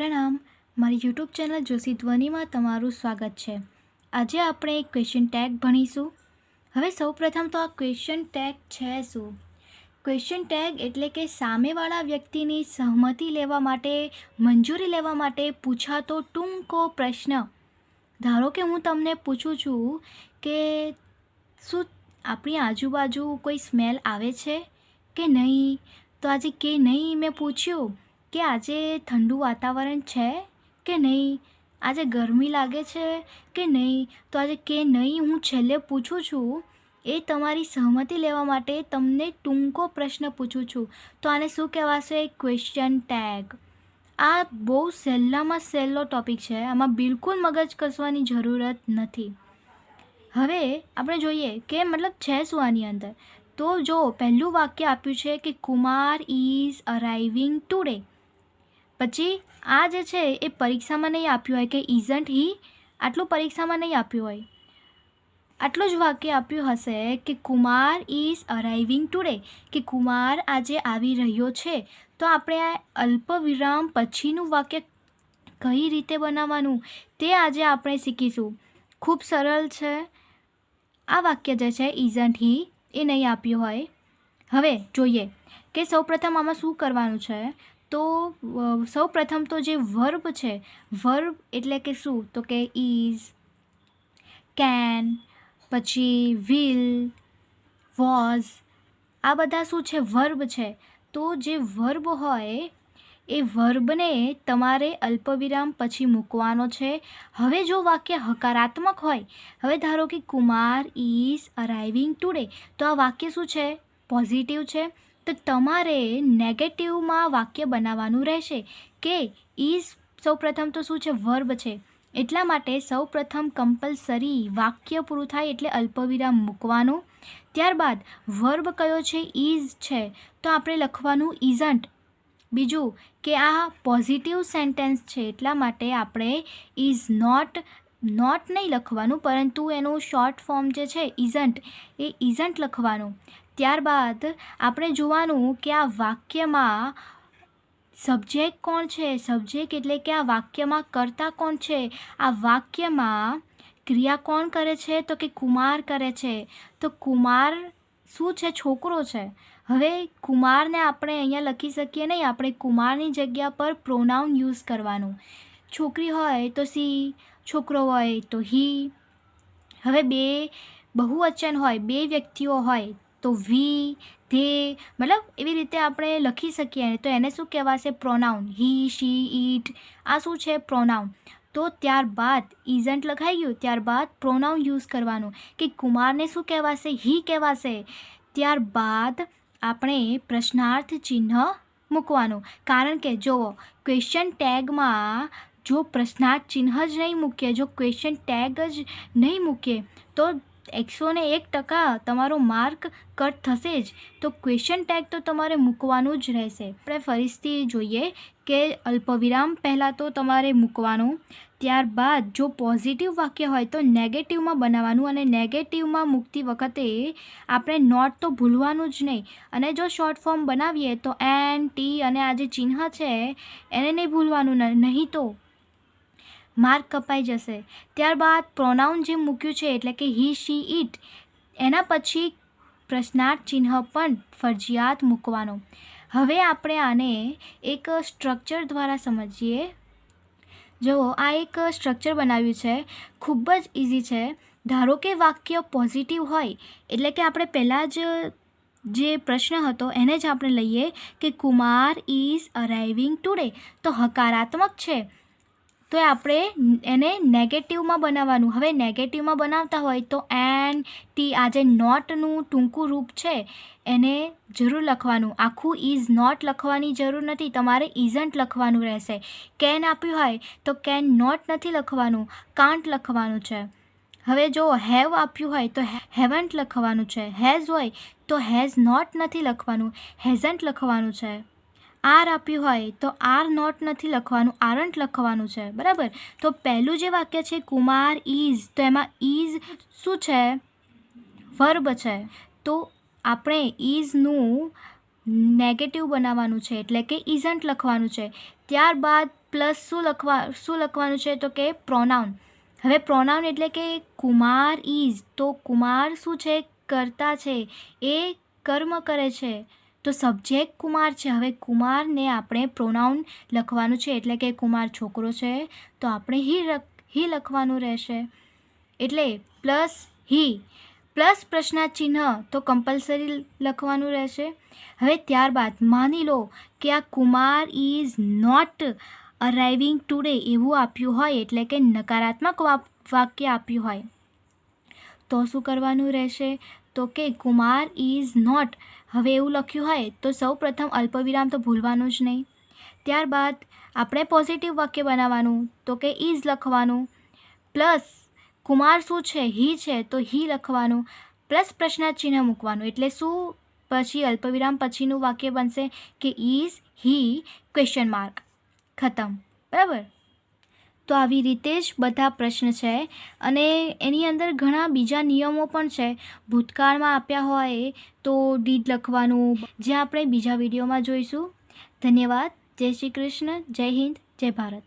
પ્રણામ, મારી YouTube channel Joshi ધ્વનિમાં તમારું સ્વાગત છે। આજે આપણે એક ક્વેશ્ચન ટેગ ભણીશું। હવે સૌપ્રથમ તો આ ક્વેશ્ચન ટેગ છે શું? ક્વેશ્ચન ટેગ એટલે કે સામેવાળા વ્યક્તિની સહમતિ લેવા માટે, મંજૂરી લેવા માટે પૂછાતો ટૂંકો પ્રશ્ન। ધારો કે હું તમને પૂછું છું કે શું આપણી આજુબાજુ કોઈ સ્મેલ આવે છે કે નહીં, તો આજે કે નહીં મેં પૂછ્યું કે આજે ઠંડુ વાતાવરણ છે કે નહીં, આજે ગરમી લાગે છે કે નહીં, તો આજે કે નહીં હું છેલ્લે પૂછું છું એ તમારી સહમતિ લેવા માટે તમને ટૂંકો પ્રશ્ન પૂછું છું, તો આને શું કહેવાશે? Question tag. આ બહુ સહેલામાં સહેલો ટૉપિક છે, આમાં બિલકુલ મગજ કસવાની જરૂરત નથી। હવે આપણે જોઈએ કે મતલબ છે શું આની અંદર। તો જો પહેલું વાક્ય આપ્યું છે કે કુમાર ઇઝ અરાઇવિંગ ટુડે, પછી આ જે છે એ પરીક્ષામાં નહીં આપ્યું હોય કે ઇઝન્ટ હી, આટલું પરીક્ષામાં નહીં આપ્યું હોય, આટલું જ વાક્ય આપ્યું હશે કે કુમાર ઇઝ અરાઇવિંગ ટુડે, કે કુમાર આજે આવી રહ્યો છે। તો આપણે આ અલ્પ વિરામ પછીનું વાક્ય કઈ રીતે બનાવવાનું તે આજે આપણે શીખીશું। ખૂબ સરળ છે। આ વાક્ય જે છે ઇઝન્ટ હી એ નહીં આપ્યું હોય। હવે જોઈએ કે સૌપ્રથમ આમાં શું કરવાનું છે। તો સૌપ્રથમ તો જે વર્બ છે, વર્બ એટલે કે શું, તો કે ઇઝ, કેન, પછી વિલ, વોઝ, આ બધા શું છે? વર્બ છે। તો જે વર્બ હોય એ વર્બને તમારે અલ્પવિરામ પછી મૂકવાનો છે। હવે જો વાક્ય હકારાત્મક હોય, હવે ધારો કે કુમાર ઇઝ અરાઇવિંગ ટુડે, તો આ વાક્ય શું છે? પોઝિટિવ છે। તો તમારે નેગેટિવમાં વાક્ય બનાવવાનું રહેશે કે ઇઝ સૌપ્રથમ તો શું છે? વર્બ છે, એટલા માટે સૌપ્રથમ કમ્પલસરી વાક્ય પૂરું થાય એટલે અલ્પવિરામ મૂકવાનું। ત્યારબાદ વર્બ કયો છે? ઇઝ છે, તો આપણે લખવાનું ઇઝન્ટ। બીજું કે આ પોઝિટિવ સેન્ટેન્સ છે એટલા માટે આપણે ઇઝ નોટ નહીં લખવાનું, પરંતુ એનું શોર્ટ ફોર્મ જે છે ઇઝન્ટ, એ ઇઝન્ટ લખવાનું। ત્યારબાદ આપણે જોવાનું કે આ વાક્યમાં સબ્જેક્ટ કોણ છે? સબ્જેક્ટ એટલે કે આ વાક્યમાં કર્તા કોણ છે? આ વાક્યમાં ક્રિયા કોણ કરે છે? તો કે કુમાર કરે છે। તો કુમાર શું છે? છોકરો છે। હવે કુમારને આપણે અહીંયા લખી શકીએ નહીં, આપણે કુમારની જગ્યા પર પ્રોનાઉન યુઝ કરવાનું। છોકરી હોય તો સી, છોકરો હોય તો હી। હવે બે બહુવચન હોય, બે વ્યક્તિઓ હોય તો વી, ધે, મતલબ એવી રીતે આપણે લખી શકીએ। તો એને શું કહેવાશે? પ્રોનાઉન। હી, શી, ઈટ, આ શું છે? પ્રોનાઉન। તો ત્યારબાદ ઇઝન્ટ લખાઈ ગયું, ત્યારબાદ પ્રોનાઉન યુઝ કરવાનું કે કુમારને શું કહેવાશે? હી કહેવાશે। ત્યારબાદ આપણે પ્રશ્નાર્થ ચિહ્ન મૂકવાનું, કારણ કે જુઓ ક્વેશ્ચન ટેગમાં જો પ્રશ્નાર્થ ચિહ્ન જ નહીં મૂકીએ, જો ક્વેશ્ચન ટેગ જ નહીં મૂકીએ તો 101% તમારો માર્ક કટ થશે જ। તો ક્વેશ્ચન ટેગ તો તમારે મૂકવાનું જ રહેશે। આપણે ફરીથી જોઈએ કે અલ્પવિરામ પહેલાં તો તમારે મૂકવાનું, ત્યારબાદ જો પોઝિટિવ વાક્ય હોય તો નેગેટિવમાં બનાવવાનું, અને નેગેટિવમાં મૂકતી વખતે આપણે નોટ તો ભૂલવાનું જ નહીં, અને જો શોર્ટ ફોર્મ બનાવીએ તો એન, ટી અને આ જે ચિહ્ન છે એને નહીં ભૂલવાનું, નહીં તો માર્ક કપાઈ જશે। ત્યારબાદ પ્રોનાઉન જે મૂક્યું છે એટલે કે હી, શી, ઈટ, એના પછી પ્રશ્નાર્થ ચિહ્ન પણ ફરજિયાત મૂકવાનો। હવે આપણે આને એક સ્ટ્રક્ચર દ્વારા સમજીએ। જુઓ આ એક સ્ટ્રક્ચર બનાવ્યું છે, ખૂબ જ ઇઝી છે। ધારો કે વાક્ય પોઝિટિવ હોય એટલે કે આપણે પહેલાં જ જે પ્રશ્ન હતો એને જ આપણે લઈએ કે કુમાર ઇઝ અરાઇવિંગ ટુડે, તો હકારાત્મક છે, તો આપણે એને નેગેટિવમાં બનાવવાનું। હવે નેગેટિવમાં બનાવતા હોય તો એન, ટી, આ જે નોટનું ટૂંકું રૂપ છે એને જરૂર લખવાનું। આખું ઇઝ નોટ લખવાની જરૂર નથી, તમારે ઇઝન્ટ લખવાનું રહેશે। કેન આપ્યું હોય તો કેન નોટ નથી લખવાનું, કાન્ટ લખવાનું છે। હવે જો હેવ આપ્યું હોય તો હેવન્ટ લખવાનું છે। હેઝ હોય તો હેઝ નોટ નથી લખવાનું, હેઝન્ટ લખવાનું છે। આર આપ્યું હોય તો આર નોટ નથી લખવાનું, આરન્ટ લખવાનું છે, બરાબર। તો પહેલું જે વાક્ય છે કુમાર ઇઝ, તો એમાં ઇઝ શું છે? વર્બ છે। તો આપણે ઇઝનું નેગેટિવ બનાવવાનું છે એટલે કે ઇઝન્ટ લખવાનું છે। ત્યારબાદ પ્લસ શું લખવાનું છે તો કે પ્રોનાઉન. હવે પ્રોનાઉન એટલે કે કુમાર ઇઝ, તો કુમાર શું છે? કર્તા છે, એ કર્મ કરે છે, તો સબ્જેક્ટ કુમાર છે. હવે કુમારને આપણે પ્રોનાઉન લખવાનું છે, એટલે કે કુમાર છોકરો છે તો આપણે હી લખવાનું રહેશે. એટલે પ્લસ હી પ્લસ પ્રશ્નાર્થ ચિહ્ન તો કમ્પલસરી લખવાનું રહેશે. હવે ત્યારબાદ માની લો કે આ કુમાર ઇઝ નોટ અરાઇવિંગ ટુડે એવું આપ્યું હોય, એટલે કે નકારાત્મક વાક્ય આપ્યું હોય, તો શું કરવાનું રહેશે? તો કે કુમાર ઇઝ નોટ. હવે એવું લખ્યું હોય તો સૌ પ્રથમ અલ્પવિરામ તો ભૂલવાનું જ નહીં. ત્યારબાદ આપણે પોઝિટિવ વાક્ય બનાવવાનું, તો કે ઇઝ લખવાનું, પ્લસ કુમાર શું છે? હી છે, તો હી લખવાનું, પ્લસ પ્રશ્નાર્થ ચિહ્ન મૂકવાનું. એટલે શું પછી અલ્પવિરામ પછીનું વાક્ય બનશે કે ઇઝ હી ક્વેશ્ચન માર્ક. ખતમ. બરાબર. તો આવી રીતે જ બધા પ્રશ્ન છે અને એની અંદર ઘણા બીજા નિયમો પણ છે. ભૂતકાળમાં આપ્યા હોય તો ડીડ લખવાનું, જે આપણે બીજા વિડીયોમાં જોઈશું. ધન્યવાદ. જય શ્રી કૃષ્ણ. જય હિન્દ. જય ભારત.